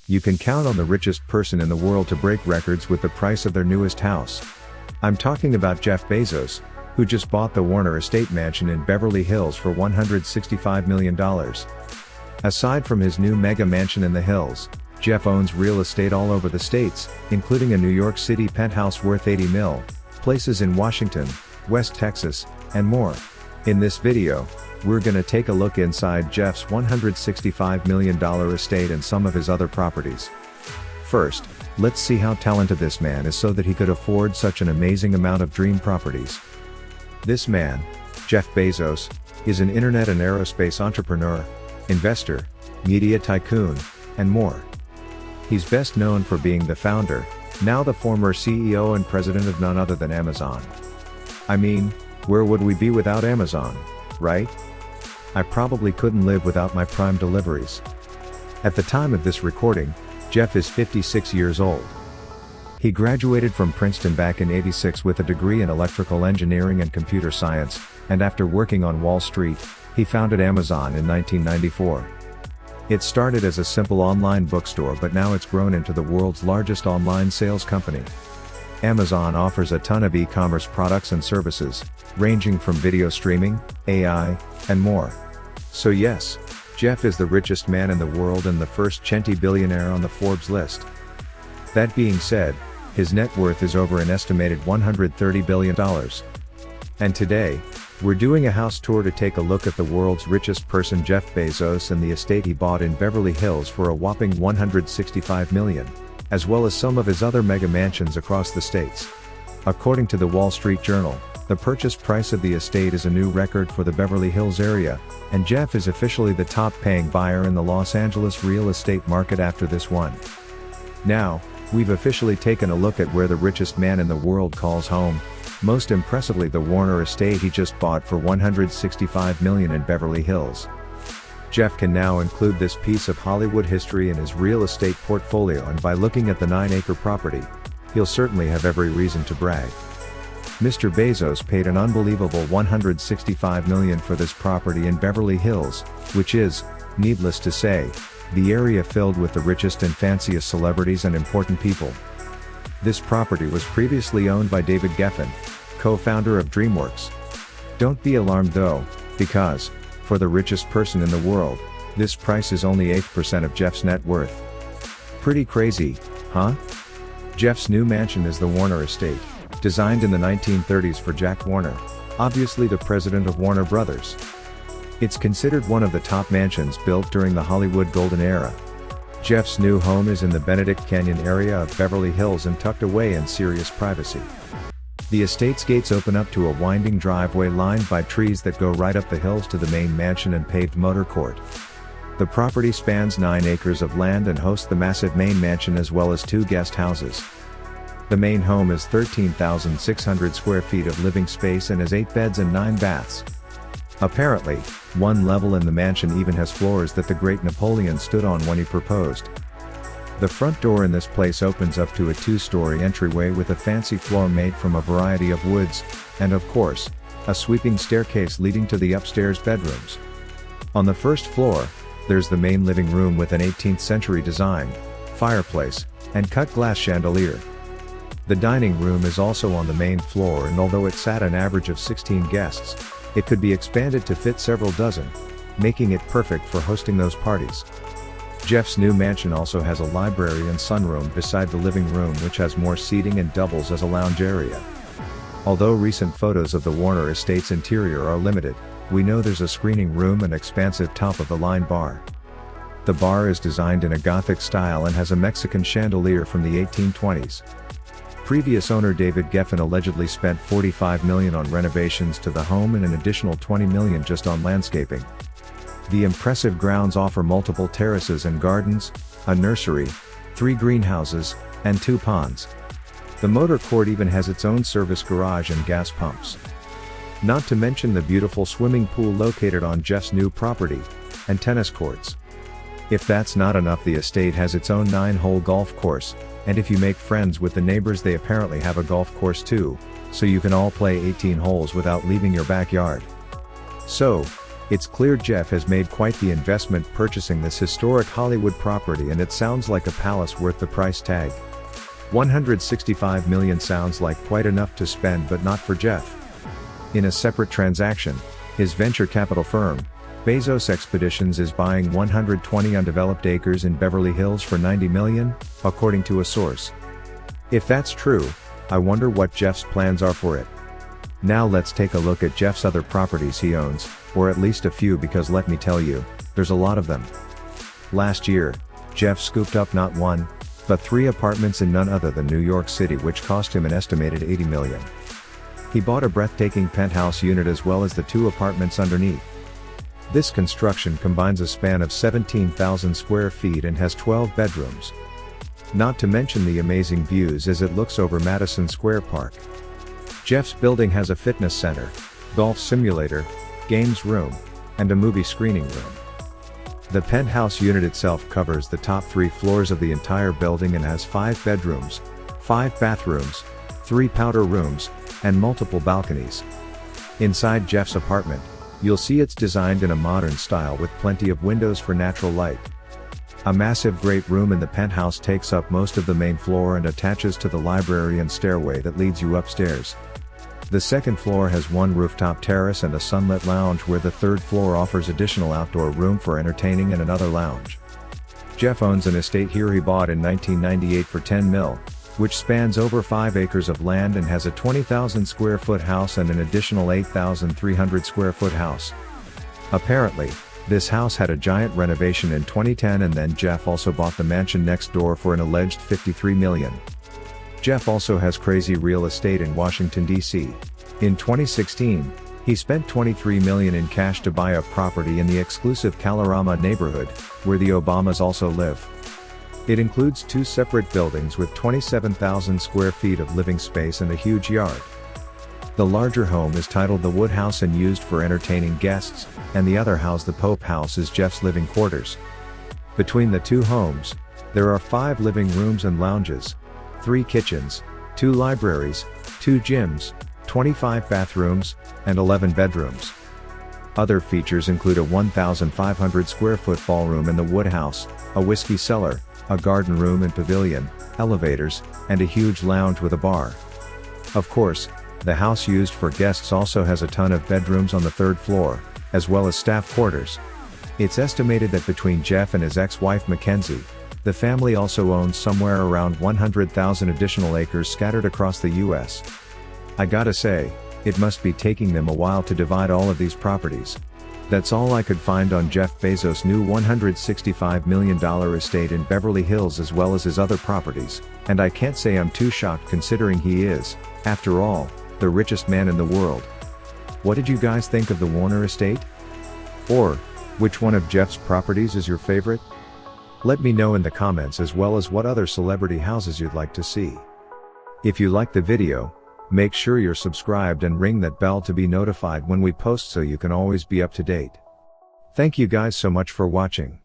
You can count on the richest person in the world to break records with the price of their newest house. I'm talking about Jeff Bezos, who just bought the Warner Estate mansion in Beverly Hills for $165 million. Aside from his new mega mansion in the hills, Jeff owns real estate all over the states, including a New York City penthouse worth $80 million, places in Washington, West Texas, and more. In this video, we're gonna take a look inside Jeff's $165 million estate and some of his other properties. First, let's see how talented this man is so that he could afford such an amazing amount of dream properties. This man, Jeff Bezos, is an internet and aerospace entrepreneur, investor, media tycoon, and more. He's best known for being the founder, now the former CEO and president of none other than Amazon. I mean, where would we be without Amazon, right? I probably couldn't live without my Prime deliveries. At the time of this recording, Jeff is 56 years old. He graduated from Princeton back in '86 with a degree in electrical engineering and computer science, and after working on Wall Street, he founded Amazon in 1994. It started as a simple online bookstore, but now it's grown into the world's largest online sales company. Amazon offers a ton of e-commerce products and services, ranging from video streaming, AI, and more. So yes, Jeff is the richest man in the world and the first centibillionaire on the Forbes list. That being said, his net worth is over an estimated $130 billion. And today, we're doing a house tour to take a look at the world's richest person, Jeff Bezos, and the estate he bought in Beverly Hills for a whopping $165 million, as well as some of his other mega mansions across the states. According to the Wall Street Journal, the purchase price of the estate is a new record for the Beverly Hills area, and Jeff is officially the top-paying buyer in the Los Angeles real estate market after this one. Now, we've officially taken a look at where the richest man in the world calls home, most impressively the Warner Estate he just bought for $165 million in Beverly Hills. Jeff can now include this piece of Hollywood history in his real estate portfolio, and by looking at the 9-acre property, he'll certainly have every reason to brag. Mr. Bezos paid an unbelievable $165 million for this property in Beverly Hills, which is, needless to say, the area filled with the richest and fanciest celebrities and important people. This property was previously owned by David Geffen, co-founder of DreamWorks. Don't be alarmed though, because, for the richest person in the world, this price is only 8% of Jeff's net worth. Pretty crazy, huh? Jeff's new mansion is the Warner Estate, designed in the 1930s for Jack Warner, obviously the president of Warner Brothers. It's considered one of the top mansions built during the Hollywood Golden Era. Jeff's new home is in the Benedict Canyon area of Beverly Hills and tucked away in serious privacy. The estate's gates open up to a winding driveway lined by trees that go right up the hills to the main mansion and paved motor court. The property spans 9 acres of land and hosts the massive main mansion as well as 2 guest houses. The main home is 13,600 square feet of living space and has 8 beds and 9 baths. Apparently, one level in the mansion even has floors that the great Napoleon stood on when he proposed. The front door in this place opens up to a 2-story entryway with a fancy floor made from a variety of woods, and of course, a sweeping staircase leading to the upstairs bedrooms. On the first floor, there's the main living room with an 18th century design, fireplace, and cut glass chandelier. The dining room is also on the main floor, and although it sat an average of 16 guests, it could be expanded to fit several dozen, making it perfect for hosting those parties. Jeff's new mansion also has a library and sunroom beside the living room, which has more seating and doubles as a lounge area. Although recent photos of the Warner Estate's interior are limited, we know there's a screening room and expansive top-of-the-line bar. The bar is designed in a Gothic style and has a Mexican chandelier from the 1820s. Previous owner David Geffen allegedly spent $45 million on renovations to the home and an additional $20 million just on landscaping. The impressive grounds offer multiple terraces and gardens, a nursery, 3 greenhouses, and 2 ponds. The motor court even has its own service garage and gas pumps. Not to mention the beautiful swimming pool located on Jeff's new property, and tennis courts. If that's not enough, the estate has its own 9-hole golf course, and if you make friends with the neighbors, they apparently have a golf course too, so you can all play 18 holes without leaving your backyard. So, It's clear Jeff has made quite the investment purchasing this historic Hollywood property, and it sounds like a palace worth the price tag. $165 million sounds like quite enough to spend, but not for Jeff. In a separate transaction, his venture capital firm, Bezos Expeditions, is buying 120 undeveloped acres in Beverly Hills for $90 million, according to a source. If that's true, I wonder what Jeff's plans are for it. Now let's take a look at Jeff's other properties he owns, or at least a few, because let me tell you, there's a lot of them. Last year, Jeff scooped up not one, but 3 apartments in none other than New York City, which cost him an estimated $80 million. He bought a breathtaking penthouse unit as well as the 2 apartments underneath. This construction combines a span of 17,000 square feet and has 12 bedrooms. Not to mention the amazing views as it looks over Madison Square Park. Jeff's building has a fitness center, golf simulator, games room, and a movie screening room. The penthouse unit itself covers the top 3 floors of the entire building and has 5 bedrooms, 5 bathrooms, 3 powder rooms, and multiple balconies. Inside Jeff's apartment, you'll see it's designed in a modern style with plenty of windows for natural light. A massive great room in the penthouse takes up most of the main floor and attaches to the library and stairway that leads you upstairs. The second floor has 1 rooftop terrace and a sunlit lounge, where the third floor offers additional outdoor room for entertaining and another lounge. Jeff owns an estate here he bought in 1998 for $10 million, which spans over 5 acres of land and has a 20,000 square foot house and an additional 8,300 square foot house. Apparently, this house had a giant renovation in 2010, and then Jeff also bought the mansion next door for an alleged $53 million. Jeff also has crazy real estate in Washington, D.C. In 2016, he spent $23 million in cash to buy a property in the exclusive Kalorama neighborhood, where the Obamas also live. It includes 2 separate buildings with 27,000 square feet of living space and a huge yard. The larger home is titled the Wood House and used for entertaining guests, and the other house, the Pope House, is Jeff's living quarters. Between the 2 homes, there are 5 living rooms and lounges, 3 kitchens, 2 libraries, 2 gyms, 25 bathrooms, and 11 bedrooms. Other features include a 1,500 square foot ballroom in the Wood House, a whiskey cellar, a garden room and pavilion, elevators, and a huge lounge with a bar. Of course, the house used for guests also has a ton of bedrooms on the 3rd floor, as well as staff quarters. It's estimated that between Jeff and his ex-wife Mackenzie, the family also owns somewhere around 100,000 additional acres scattered across the U.S. I gotta say, it must be taking them a while to divide all of these properties. That's all I could find on Jeff Bezos' new $165 million estate in Beverly Hills, as well as his other properties, and I can't say I'm too shocked considering he is, after all, the richest man in the world. What did you guys think of the Warner estate? Or, which one of Jeff's properties is your favorite? Let me know in the comments, as well as what other celebrity houses you'd like to see. If you liked the video, make sure you're subscribed and ring that bell to be notified when we post so you can always be up to date. Thank you guys so much for watching.